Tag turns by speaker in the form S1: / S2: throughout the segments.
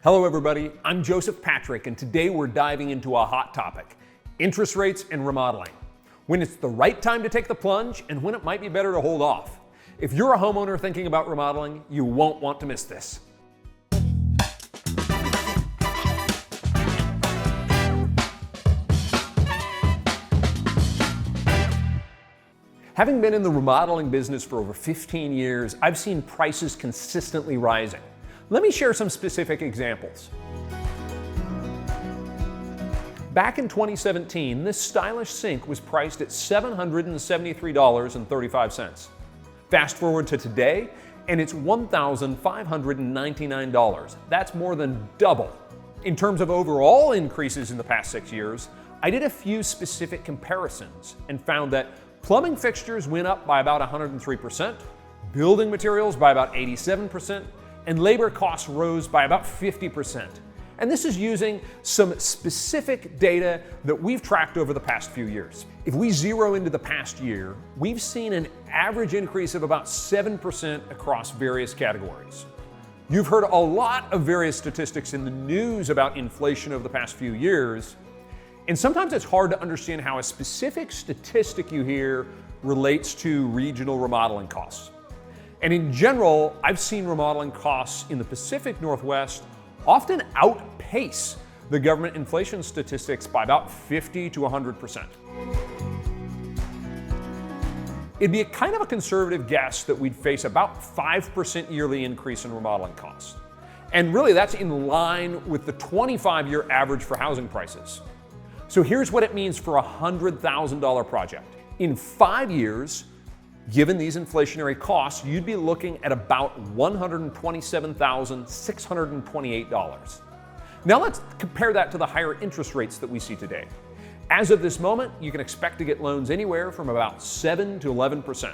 S1: Hello everybody, I'm Joseph Patrick, and today we're diving into a hot topic, interest rates and remodeling. When it's the right time to take the plunge and when it might be better to hold off. If you're a homeowner thinking about remodeling, you won't want to miss this. Having been in the remodeling business for over 15 years, I've seen prices consistently rising. Let me share some specific examples. Back in 2017, this stylish sink was priced at $773.35. Fast forward to today, and it's $1,599. That's more than double. In terms of overall increases in the past 6 years, I did a few specific comparisons and found that plumbing fixtures went up by about 103%, building materials by about 87%, and labor costs rose by about 50%. And this is using some specific data that we've tracked over the past few years. If we zero into the past year, we've seen an average increase of about 7% across various categories. You've heard a lot of various statistics in the news about inflation over the past few years, and sometimes it's hard to understand how a specific statistic you hear relates to regional remodeling costs. And in general, I've seen remodeling costs in the Pacific Northwest often outpace the government inflation statistics by about 50 to 100%. It'd be a kind of a conservative guess that we'd face about 5% yearly increase in remodeling costs. And really that's in line with the 25-year average for housing prices. So here's what it means for a $100,000 project. In 5 years, given these inflationary costs, you'd be looking at about $127,628. Now let's compare that to the higher interest rates that we see today. As of this moment, you can expect to get loans anywhere from about 7 to 11%.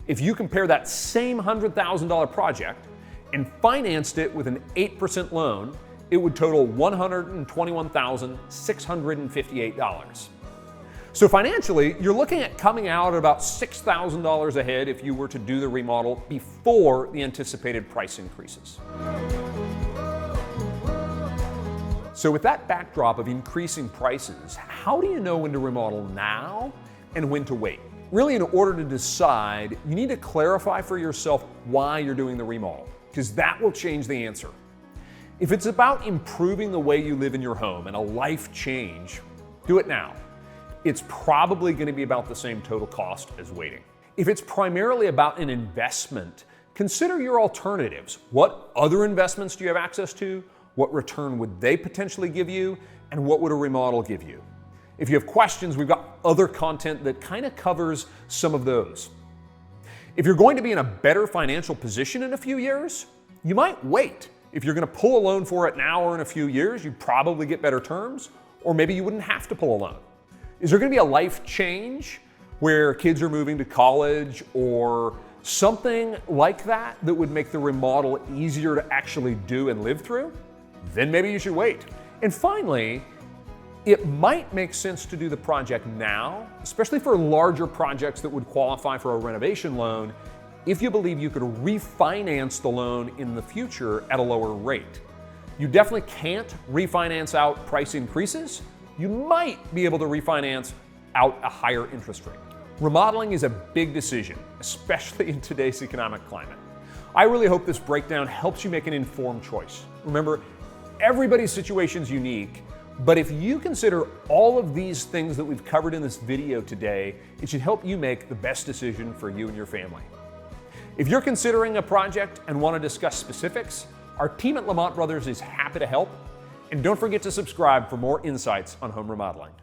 S1: If you compare that same $100,000 project and financed it with an 8% loan, it would total $121,658. So financially, you're looking at coming out at about $6,000 ahead if you were to do the remodel before the anticipated price increases. So with that backdrop of increasing prices, how do you know when to remodel now and when to wait? Really, in order to decide, you need to clarify for yourself why you're doing the remodel, because that will change the answer. If it's about improving the way you live in your home and a life change, do it now. It's probably going to be about the same total cost as waiting. If it's primarily about an investment, consider your alternatives. What other investments do you have access to? What return would they potentially give you? And what would a remodel give you? If you have questions, we've got other content that kind of covers some of those. If you're going to be in a better financial position in a few years, you might wait. If you're going to pull a loan for it now or in a few years, you'd probably get better terms, or maybe you wouldn't have to pull a loan. Is there going to be a life change where kids are moving to college or something like that that would make the remodel easier to actually do and live through? Then maybe you should wait. And finally, it might make sense to do the project now, especially for larger projects that would qualify for a renovation loan, if you believe you could refinance the loan in the future at a lower rate. You definitely can't refinance out price increases. You might be able to refinance out a higher interest rate. Remodeling is a big decision, especially in today's economic climate. I really hope this breakdown helps you make an informed choice. Remember, everybody's situation is unique, but if you consider all of these things that we've covered in this video today, it should help you make the best decision for you and your family. If you're considering a project and want to discuss specifics, our team at Lamont Brothers is happy to help. And don't forget to subscribe for more insights on home remodeling.